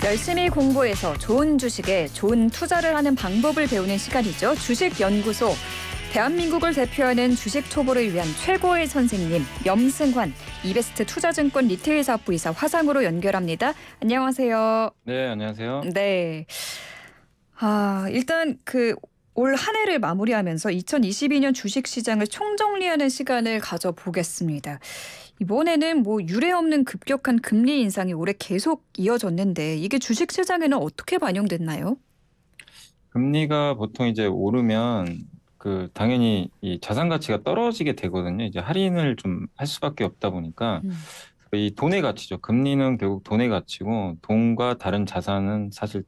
열심히 공부해서 좋은 주식에 좋은 투자를 하는 방법을 배우는 시간이죠. 주식연구소. 대한민국을 대표하는 주식 초보를 위한 최고의 선생님 염승환 이베스트 투자증권 리테일 사업부이사 화상으로 연결합니다. 안녕하세요. 네, 안녕하세요. 네. 일단 올 한 해를 마무리하면서 2022년 주식시장을 총정리하는 시간을 가져보겠습니다. 이번에는 유례없는 급격한 금리 인상이 올해 계속 이어졌는데 이게 주식시장에는 어떻게 반영됐나요? 금리가 보통 이제 오르면 당연히 이 자산 가치가 떨어지게 되거든요. 이제 할인을 좀 할 수밖에 없다 보니까 이 돈의 가치죠. 금리는 결국 돈의 가치고 돈과 다른 자산은 사실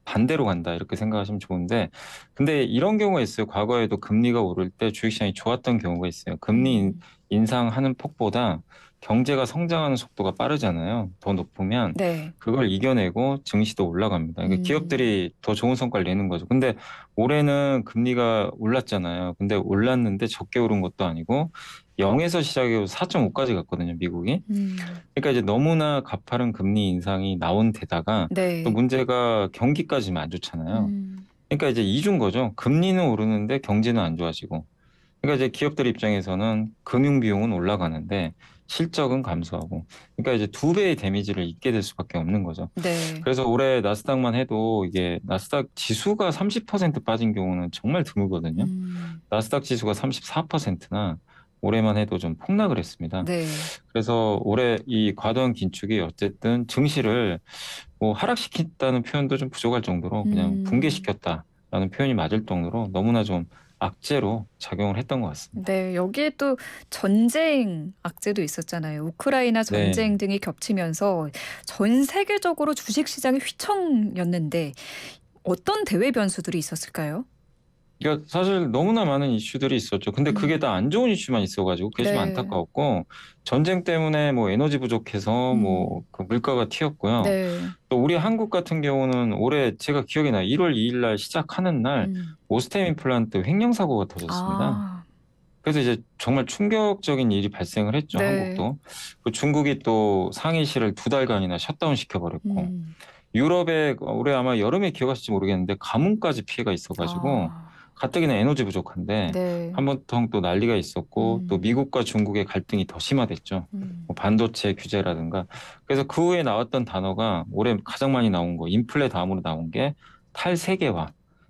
반대로 간다 이렇게 생각하시면 좋은데 근데 이런 경우가 있어요. 과거에도 금리가 오를 때 주식시장이 좋았던 경우가 있어요. 금리 인상하는 폭보다 경제가 성장하는 속도가 빠르잖아요. 더 높으면 네. 그걸 이겨내고 증시도 올라갑니다. 그러니까 기업들이 더 좋은 성과를 내는 거죠. 근데 올해는 금리가 올랐잖아요. 근데 올랐는데 적게 오른 것도 아니고 0에서 시작해서 4.5까지 갔거든요, 미국이. 그러니까 이제 너무나 가파른 금리 인상이 나온 데다가 네. 또 문제가 경기까지만 안 좋잖아요. 음. 그러니까 이제 이중 거죠. 금리는 오르는데 경제는 안 좋아지고. 그러니까 이제 기업들 입장에서는 금융 비용은 올라가는데 실적은 감소하고. 그러니까 이제 두 배의 데미지를 입게 될 수밖에 없는 거죠. 네. 그래서 올해 나스닥만 해도 이게 나스닥 지수가 30% 빠진 경우는 정말 드물거든요. 나스닥 지수가 34%나 올해만 해도 좀 폭락을 했습니다. 네. 그래서 올해 이 과도한 긴축이 어쨌든 증시를 하락시켰다는 표현도 좀 부족할 정도로 그냥 붕괴시켰다라는 표현이 맞을 정도로 너무나 좀 악재로 작용을 했던 것 같습니다. 네, 여기에 또 전쟁 악재도 있었잖아요. 우크라이나 전쟁 네. 등이 겹치면서 전 세계적으로 주식시장이 휘청였는데 어떤 대외 변수들이 있었을까요? 그러니까 사실 너무나 많은 이슈들이 있었죠. 근데 그게 다 안 좋은 이슈만 있어가지고 그게 좀 네. 안타까웠고 전쟁 때문에 에너지 부족해서 그 물가가 튀었고요. 네. 또 우리 한국 같은 경우는 올해 제가 기억이 나요. 1월 2일 날 시작하는 날 오스템 임플란트 횡령 사고가 터졌습니다. 아, 그래서 이제 정말 충격적인 일이 발생을 했죠. 네. 한국도. 중국이 또 상해시를 2달간이나 셧다운 시켜버렸고 유럽에 올해 아마 여름에 기억하실지 모르겠는데 가뭄까지 피해가 있어가지고 아, 가뜩이나 에너지 부족한데 네. 한번통 또 난리가 있었고 또 미국과 중국의 갈등이 더 심화됐죠. 반도체 규제라든가. 그래서 그 후에 나왔던 단어가 올해 가장 많이 나온 거 인플레 다음으로 나온 게 탈세계화.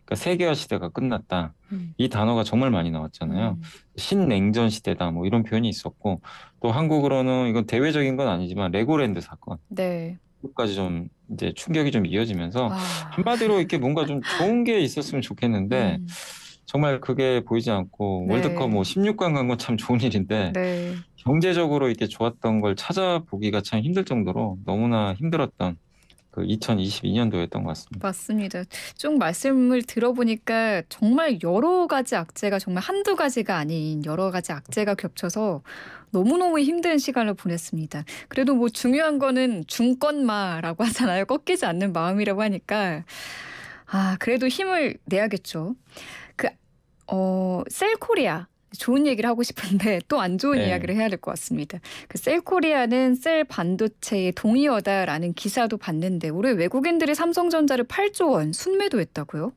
그러니까 세계화 시대가 끝났다. 이 단어가 정말 많이 나왔잖아요. 신냉전 시대다 이런 표현이 있었고 또 한국으로는 이건 대외적인 건 아니지만 레고랜드 사건. 네. 까지 좀 이제 충격이 좀 이어지면서 아, 한마디로 이렇게 뭔가 좀 좋은 게 있었으면 좋겠는데 정말 그게 보이지 않고 네. 월드컵 16강 간 건 참 좋은 일인데 네. 경제적으로 이렇게 좋았던 걸 찾아보기가 참 힘들 정도로 너무나 힘들었던 그 2022년도였던 것 같습니다. 맞습니다. 쭉 말씀을 들어보니까 정말 여러 가지 악재가 정말 한두 가지가 아닌 여러 가지 악재가 겹쳐서 너무너무 힘든 시간을 보냈습니다. 그래도 중요한 거는 중건마라고 하잖아요. 꺾이지 않는 마음이라고 하니까 그래도 힘을 내야겠죠. 셀코리아 좋은 얘기를 하고 싶은데 또 안 좋은 네. 이야기를 해야 될 것 같습니다. 셀코리아는 셀 반도체의 동의어다라는 기사도 봤는데 올해 외국인들이 삼성전자를 8조 원 순매도했다고요?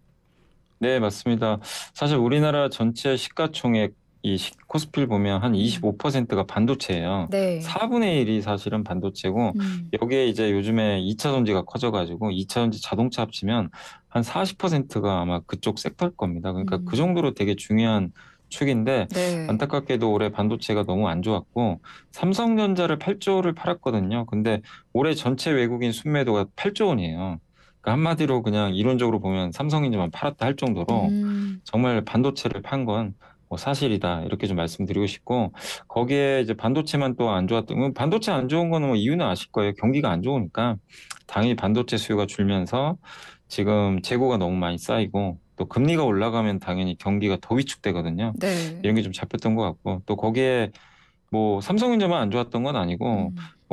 네, 맞습니다. 사실 우리나라 전체 시가총액 코스피를 보면 한 25%가 반도체예요. 네. 4분의 1이 사실은 반도체고 여기에 이제 요즘에 2차 전지가 커져가지고 2차 전지 자동차 합치면 한 40%가 아마 그쪽 섹터일 겁니다. 그러니까 그 정도로 되게 중요한 축인데 네. 안타깝게도 올해 반도체가 너무 안 좋았고 삼성전자를 8조를 팔았거든요. 근데 올해 전체 외국인 순매도가 8조 원이에요. 그러니까 한마디로 그냥 이론적으로 보면 삼성전자만 팔았다 할 정도로 정말 반도체를 판 건 사실이다 이렇게 좀 말씀드리고 싶고 거기에 이제 반도체만 또 안 좋았던 반도체 안 좋은 거는 이유는 아실 거예요. 경기가 안 좋으니까 당연히 반도체 수요가 줄면서 지금 재고가 너무 많이 쌓이고 또 금리가 올라가면 당연히 경기가 더 위축되거든요. 네. 이런 게 좀 잡혔던 것 같고 또 거기에 삼성전자만 안 좋았던 건 아니고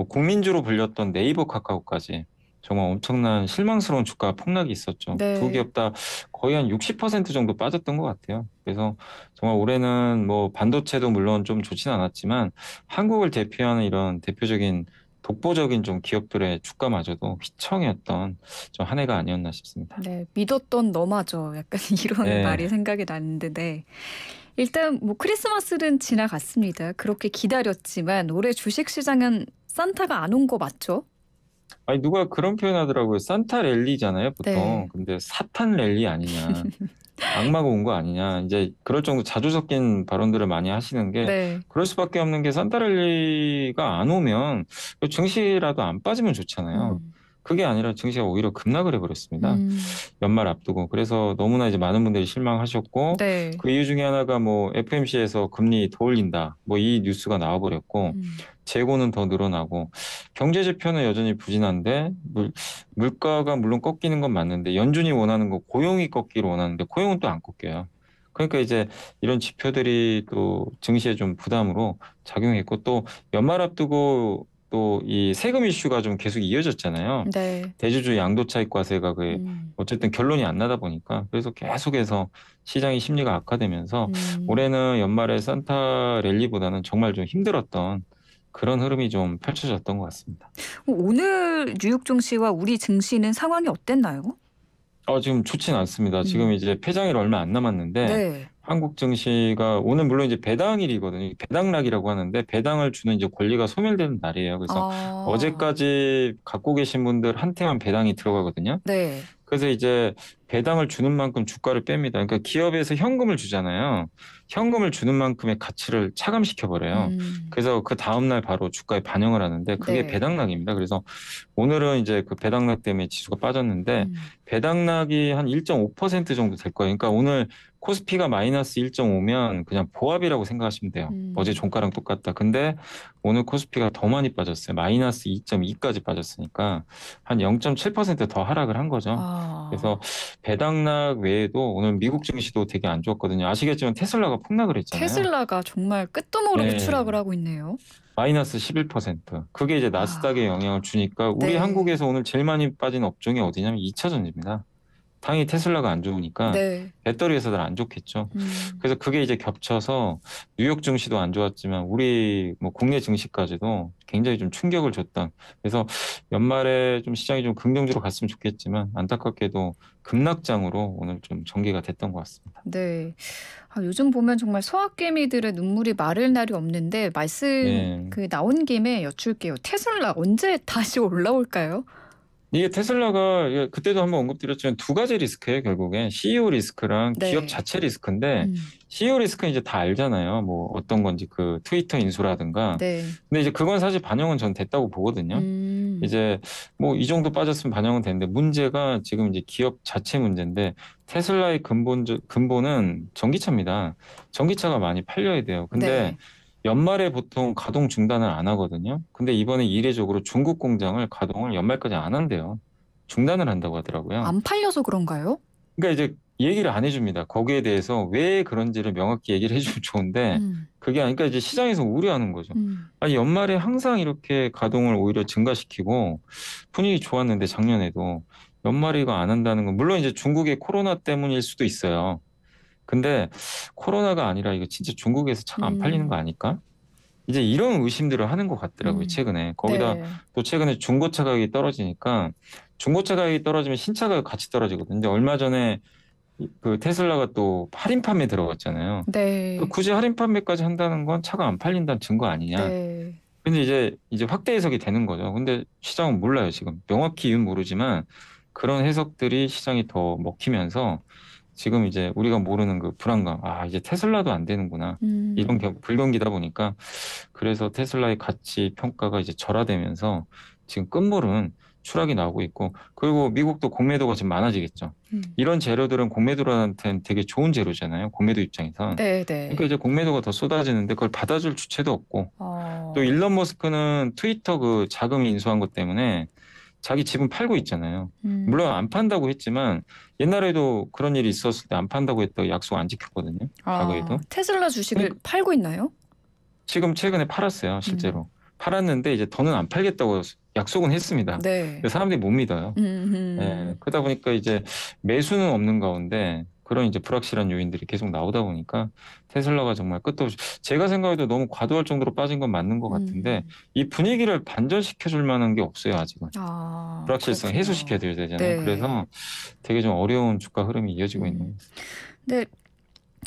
국민주로 불렸던 네이버 카카오까지 정말 엄청난 실망스러운 주가 폭락이 있었죠. 네. 두 기업 다 거의 한 60% 정도 빠졌던 것 같아요. 그래서 정말 올해는 반도체도 물론 좀 좋지는 않았지만 한국을 대표하는 이런 대표적인 독보적인 좀 기업들의 주가마저도 휘청이었던 좀 한 해가 아니었나 싶습니다. 네, 믿었던 너마저 약간 이런 말이 네. 생각이 나는데 네. 일단 뭐 크리스마스는 지나갔습니다. 그렇게 기다렸지만 올해 주식시장은 산타가 안 온 거 맞죠? 아니 누가 그런 표현하더라고요. 산타 랠리잖아요, 보통. 네. 근데 사탄 랠리 아니냐. 악마가 온 거 아니냐. 이제 그럴 정도 자주 섞인 발언들을 많이 하시는 게 네. 그럴 수밖에 없는 게 산타 랠리가 안 오면 증시라도 안 빠지면 좋잖아요. 음. 그게 아니라 증시가 오히려 급락을 해버렸습니다. 음. 연말 앞두고. 그래서 너무나 이제 많은 분들이 실망하셨고 네. 그 이유 중에 하나가 뭐 FMC에서 금리 더 올린다. 뭐 이 뉴스가 나와버렸고 음. 재고는 더 늘어나고 경제 지표는 여전히 부진한데 물가가 물론 꺾이는 건 맞는데 연준이 원하는 거 고용이 꺾기를 원하는데 고용은 또 안 꺾여요. 그러니까 이제 이런 지표들이 또 증시에 좀 부담으로 작용했고 또 연말 앞두고 또 이 세금 이슈가 좀 계속 이어졌잖아요. 네. 대주주 양도차익 과세가 그 음. 어쨌든 결론이 안 나다 보니까 그래서 계속해서 시장의 심리가 악화되면서 음. 올해는 연말에 산타 랠리보다는 정말 좀 힘들었던 그런 흐름이 좀 펼쳐졌던 것 같습니다. 오늘 뉴욕 증시와 우리 증시는 상황이 어땠나요? 지금 좋진 않습니다. 지금 음. 이제 폐장일 얼마 안 남았는데 네. 한국 증시가 오늘 물론 이제 배당일이거든요. 배당락이라고 하는데 배당을 주는 이제 권리가 소멸되는 날이에요. 그래서 아. 어제까지 갖고 계신 분들 한테만 배당이 들어가거든요. 네. 그래서 이제 배당을 주는 만큼 주가를 뺍니다. 그러니까 기업에서 현금을 주잖아요. 현금을 주는 만큼의 가치를 차감시켜 버려요. 음. 그래서 그 다음날 바로 주가에 반영을 하는데 그게 네. 배당락입니다. 그래서 오늘은 이제 그 배당락 때문에 지수가 빠졌는데 음. 배당락이 한 1.5% 정도 될 거예요. 그러니까 오늘 코스피가 마이너스 1.5면 그냥 보합이라고 생각하시면 돼요. 어제 음. 종가랑 똑같다. 근데 오늘 코스피가 더 많이 빠졌어요. 마이너스 2.2까지 빠졌으니까 한 0.7%더 하락을 한 거죠. 그래서 아. 배당락 외에도 오늘 미국 증시도 되게 안 좋았거든요. 아시겠지만 테슬라가 폭락을 했잖아요. 테슬라가 정말 끝도 모르게 네. 추락을 하고 있네요. 마이너스 11%. 그게 이제 나스닥에 아. 영향을 주니까 우리 네. 한국에서 오늘 제일 많이 빠진 업종이 어디냐면 2차 전지입니다. 당연히 테슬라가 안 좋으니까 네. 배터리 회사들 안 좋겠죠. 음. 그래서 그게 이제 겹쳐서 뉴욕 증시도 안 좋았지만 우리 뭐 국내 증시까지도 굉장히 좀 충격을 줬던. 그래서 연말에 좀 시장이 좀 긍정적으로 갔으면 좋겠지만 안타깝게도 급락장으로 오늘 좀 전개가 됐던 것 같습니다. 네. 요즘 보면 정말 소확개미들의 눈물이 마를 날이 없는데 말씀 네. 나온 김에 여쭐게요. 테슬라 언제 다시 올라올까요? 이게 테슬라가 그때도 한번 언급드렸지만 두 가지 리스크예요, 결국엔. CEO 리스크랑 기업 네. 자체 리스크인데 음. CEO 리스크는 이제 다 알잖아요. 뭐 어떤 건지 그 트위터 인수라든가. 네. 근데 이제 그건 사실 반영은 전 됐다고 보거든요. 음. 이제 뭐 이 정도 빠졌으면 반영은 됐는데 문제가 지금 이제 기업 자체 문제인데 테슬라의 근본은 전기차입니다. 전기차가 많이 팔려야 돼요. 근데 네. 연말에 보통 가동 중단을 안 하거든요. 근데 이번에 이례적으로 중국 공장을 가동을 연말까지 안 한대요. 중단을 한다고 하더라고요. 안 팔려서 그런가요? 그러니까 이제 얘기를 안 해줍니다. 거기에 대해서 왜 그런지를 명확히 얘기를 해주면 좋은데 음. 그게 아니까 이제 시장에서 우려하는 거죠. 음. 아니 연말에 항상 이렇게 가동을 오히려 증가시키고 분위기 좋았는데 작년에도 연말에 이거 안 한다는 건 물론 이제 중국의 코로나 때문일 수도 있어요. 근데 코로나가 아니라 이거 진짜 중국에서 차가 안 팔리는 거 음. 아닐까? 이제 이런 의심들을 하는 것 같더라고요, 음. 최근에. 거기다 네. 또 최근에 중고차 가격이 떨어지니까 중고차 가격이 떨어지면 신차 가격 같이 떨어지거든요. 근데 얼마 전에 그 테슬라가 또 할인 판매 들어갔잖아요. 그 네. 굳이 할인 판매까지 한다는 건 차가 안 팔린다는 증거 아니냐. 네. 근데 이제 확대 해석이 되는 거죠. 근데 시장은 몰라요, 지금. 명확히 이유는 모르지만 그런 해석들이 시장이 더 먹히면서 지금 이제 우리가 모르는 그 불안감. 아, 이제 테슬라도 안 되는구나. 이런 음. 불경기다 보니까 그래서 테슬라의 가치 평가가 이제 절하되면서 지금 끝물은 추락이 나오고 있고 그리고 미국도 공매도가 지금 많아지겠죠. 음. 이런 재료들은 공매도한테는 되게 좋은 재료잖아요. 공매도 입장에선. 그러니까 네네. 이제 공매도가 더 쏟아지는데 그걸 받아줄 주체도 없고 또 어. 일론 머스크는 트위터 그 자금 인수한 것 때문에 자기 지분 팔고 있잖아요. 음. 물론 안 판다고 했지만 옛날에도 그런 일이 있었을 때 안 판다고 했다고 약속 안 지켰거든요. 과거에도. 테슬라 주식을 그러니까 팔고 있나요? 지금 최근에 팔았어요, 음. 실제로. 팔았는데 이제 더는 안 팔겠다고 약속은 했습니다. 네. 근데 사람들이 못 믿어요. 예, 음. 그러다 보니까 이제 매수는 없는 가운데 그런 이제 불확실한 요인들이 계속 나오다 보니까 테슬라가 정말 끝도 없이 제가 생각해도 너무 과도할 정도로 빠진 건 맞는 것 같은데 음. 이 분위기를 반전시켜 줄 만한 게 없어요, 아직은. 아, 불확실성 해소시켜야 그렇군요. 되잖아요. 네. 그래서 되게 좀 어려운 주가 흐름이 이어지고 있는 것 음. 같습니다. 근데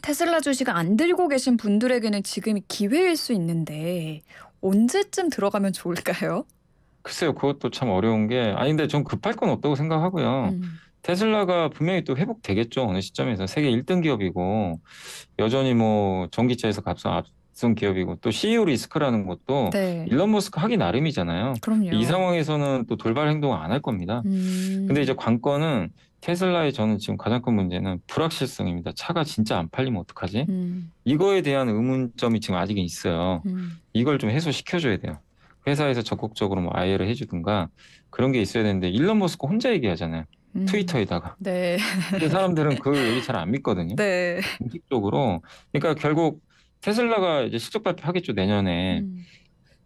테슬라 주식을 안 들고 계신 분들에게는 지금이 기회일 수 있는데 언제쯤 들어가면 좋을까요? 글쎄요, 그것도 참 어려운 게 아니 근데 전 급할 건 없다고 생각하고요. 음. 테슬라가 분명히 또 회복되겠죠. 어느 시점에서 세계 1등 기업이고 여전히 뭐 전기차에서 앞선 기업이고 또 CEO 리스크라는 것도 네. 일론 머스크 하기 나름이잖아요. 이 그럼요. 상황에서는 또 돌발 행동을 안 할 겁니다. 근데 이제 음. 관건은 테슬라의 저는 지금 가장 큰 문제는 불확실성입니다. 차가 진짜 안 팔리면 어떡하지? 음. 이거에 대한 의문점이 지금 아직은 있어요. 음. 이걸 좀 해소시켜줘야 돼요. 회사에서 적극적으로 뭐 아이를 해주든가 그런 게 있어야 되는데 일론 머스크 혼자 얘기하잖아요. 음. 트위터에다가. 네. 근데 사람들은 그 얘기 잘 안 믿거든요. 네. 공식적으로. 그러니까 결국 테슬라가 이제 실적 발표하겠죠, 내년에. 음.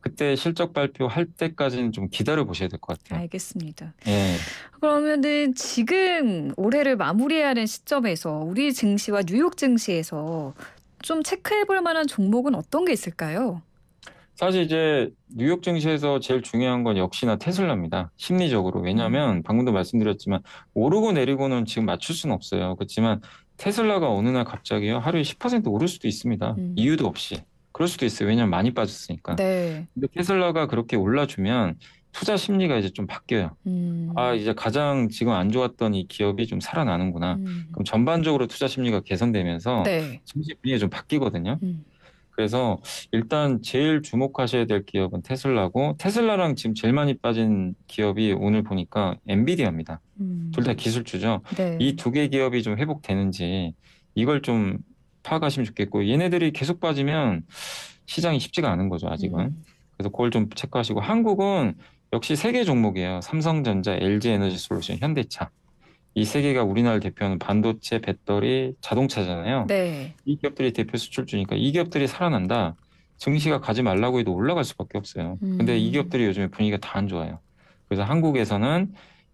그때 실적 발표할 때까지는 좀 기다려 보셔야 될 것 같아요. 알겠습니다. 예. 그러면은 지금 올해를 마무리해야 하는 시점에서 우리 증시와 뉴욕 증시에서 좀 체크해 볼 만한 종목은 어떤 게 있을까요? 사실 이제 뉴욕 증시에서 제일 중요한 건 역시나 테슬라입니다. 심리적으로. 음. 왜냐하면 방금도 말씀드렸지만 오르고 내리고는 지금 맞출 수는 없어요. 그렇지만 테슬라가 어느 날 갑자기요 하루에 10% 오를 수도 있습니다. 음. 이유도 없이. 그럴 수도 있어요. 왜냐하면 많이 빠졌으니까. 네. 근데 테슬라가 그렇게 올라주면 투자 심리가 이제 좀 바뀌어요. 아, 음. 이제 가장 지금 안 좋았던 이 기업이 좀 살아나는구나. 음. 그럼 전반적으로 투자 심리가 개선되면서 네. 증시 분위기가 좀 바뀌거든요. 음. 그래서 일단 제일 주목하셔야 될 기업은 테슬라고 테슬라랑 지금 제일 많이 빠진 기업이 오늘 보니까 엔비디아입니다. 둘 다 음. 기술주죠. 이 네. 두 개 기업이 좀 회복되는지 이걸 좀 파악하시면 좋겠고 얘네들이 계속 빠지면 시장이 쉽지가 않은 거죠, 아직은. 음. 그래서 그걸 좀 체크하시고 한국은 역시 세 개 종목이에요. 삼성전자, LG에너지솔루션, 현대차. 이 세 개가 우리나라를 대표하는 반도체, 배터리, 자동차잖아요. 네. 이 기업들이 대표 수출주니까 이 기업들이 살아난다. 증시가 가지 말라고 해도 올라갈 수밖에 없어요. 근데 이 음. 기업들이 요즘에 분위기가 다 안 좋아요. 그래서 한국에서는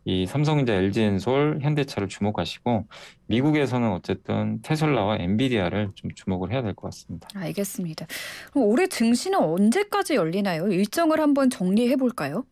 이 삼성전자, LG엔솔, 현대차를 주목하시고 미국에서는 어쨌든 테슬라와 엔비디아를 좀 주목을 해야 될 것 같습니다. 알겠습니다. 그럼 올해 증시는 언제까지 열리나요? 일정을 한번 정리해 볼까요?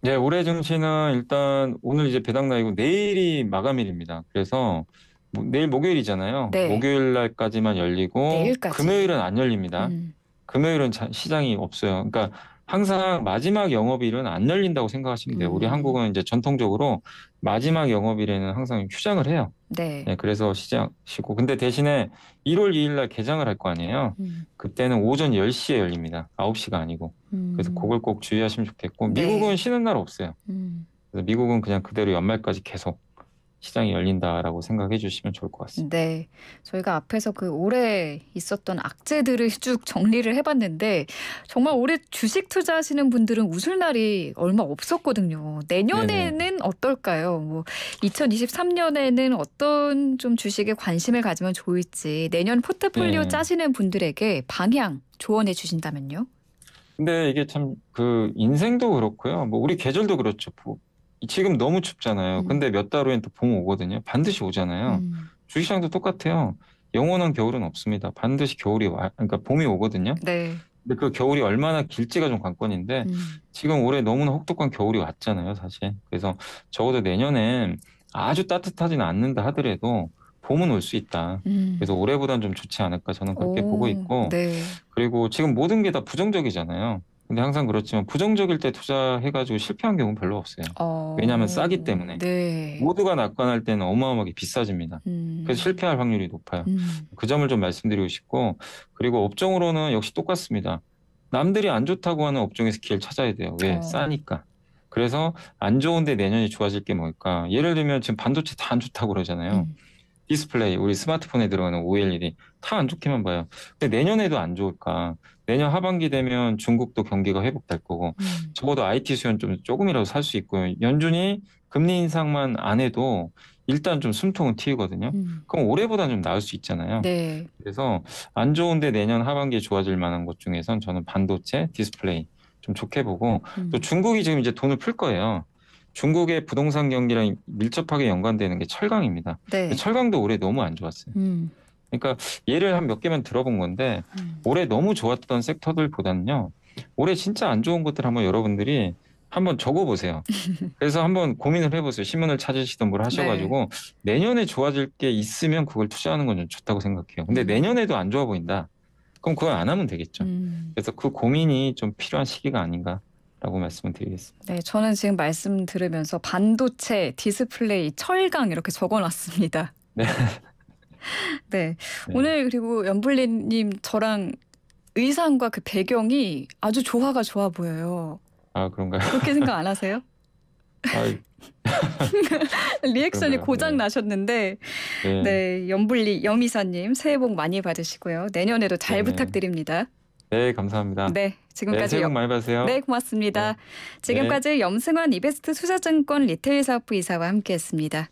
네, 올해 증시는 일단 오늘 이제 배당 날이고 내일이 마감일입니다. 그래서 내일 목요일이잖아요. 네. 목요일 날까지만 열리고 내일까지. 금요일은 안 열립니다. 음. 금요일은 시장이 없어요. 그러니까 항상 마지막 영업일은 안 열린다고 생각하시면 돼요. 우리 음. 한국은 이제 전통적으로 마지막 영업일에는 항상 휴장을 해요. 네. 네, 그래서 시작이고. 근데 대신에 1월 2일 날 개장을 할 거 아니에요. 음. 그때는 오전 10시에 열립니다. 9시가 아니고. 그래서 음. 그걸 꼭 주의하시면 좋겠고. 미국은 네. 쉬는 날 없어요. 음. 그래서 미국은 그냥 그대로 연말까지 계속 시장이 열린다라고 생각해 주시면 좋을 것 같습니다. 네. 저희가 앞에서 그 올해 있었던 악재들을 쭉 정리를 해봤는데 정말 올해 주식 투자하시는 분들은 웃을 날이 얼마 없었거든요. 네네. 내년에는 어떨까요? 뭐 2023년에는 어떤 좀 주식에 관심을 가지면 좋을지 내년 포트폴리오 네. 짜시는 분들에게 방향 조언해 주신다면요? 근데 이게 참 그 인생도 그렇고요. 뭐 우리 계절도 그렇죠. 지금 너무 춥잖아요. 음. 근데 몇 달 후엔 또 봄 오거든요. 반드시 오잖아요. 음. 주식시장도 똑같아요. 영원한 겨울은 없습니다. 반드시 겨울이 그러니까 봄이 오거든요. 네. 근데 그 겨울이 얼마나 길지가 좀 관건인데 음. 지금 올해 너무나 혹독한 겨울이 왔잖아요, 사실. 그래서 적어도 내년엔 아주 따뜻하지는 않는다 하더라도 봄은 올 수 있다. 음. 그래서 올해보단 좀 좋지 않을까 저는 그렇게 보고 오, 있고 네. 그리고 지금 모든 게 다 부정적이잖아요. 근데 항상 그렇지만 부정적일 때 투자해가지고 실패한 경우는 별로 없어요. 왜냐하면 싸기 때문에. 네. 모두가 낙관할 때는 어마어마하게 비싸집니다. 그래서 음. 실패할 확률이 높아요. 음. 그 점을 좀 말씀드리고 싶고 그리고 업종으로는 역시 똑같습니다. 남들이 안 좋다고 하는 업종에서 기회를 찾아야 돼요. 왜? 어. 싸니까. 그래서 안 좋은데 내년이 좋아질 게 뭘까? 예를 들면 지금 반도체 다 안 좋다고 그러잖아요. 음. 디스플레이, 우리 스마트폰에 들어가는 OLED 다 안 좋게만 봐요. 근데 내년에도 안 좋을까? 내년 하반기 되면 중국도 경기가 회복될 거고 음. 적어도 IT 수요는 좀 조금이라도 살 수 있고요. 연준이 금리 인상만 안 해도 일단 좀 숨통은 트이거든요. 음. 그럼 올해보다는 좀 나을 수 있잖아요. 네. 그래서 안 좋은데 내년 하반기에 좋아질 만한 것 중에선 저는 반도체, 디스플레이 좀 좋게 보고 또 음. 중국이 지금 이제 돈을 풀 거예요. 중국의 부동산 경기랑 밀접하게 연관되는 게 철강입니다. 근데 네. 철강도 올해 너무 안 좋았어요. 그러니까 예를 한 몇 개만 들어본 건데 올해 너무 좋았던 섹터들보다는요. 올해 진짜 안 좋은 것들 한번 여러분들이 한번 적어보세요. 그래서 한번 고민을 해보세요. 신문을 찾으시던 뭘 네. 하셔가지고 내년에 좋아질 게 있으면 그걸 투자하는 건 좀 좋다고 생각해요. 근데 내년에도 안 좋아 보인다. 그럼 그걸 안 하면 되겠죠. 그래서 그 고민이 좀 필요한 시기가 아닌가라고 말씀을 드리겠습니다. 네, 저는 지금 말씀 들으면서 반도체, 디스플레이, 철강 이렇게 적어놨습니다. 네. 네. 네. 오늘 그리고 연불리님 저랑 의상과 그 배경이 아주 조화가 좋아 보여요. 아, 그런가요? 그렇게 생각 안 하세요? 리액션이 그런가요? 고장 네. 나셨는데, 네. 네, 연불리 염이사님 새해 복 많이 받으시고요. 내년에도 잘 네네. 부탁드립니다. 네, 감사합니다. 네, 네, 지금까지 새해 복 많이 받으세요. 네, 고맙습니다. 네. 지금까지 염승환 이베스트 투자증권 리테일 사업부 이사와 함께했습니다.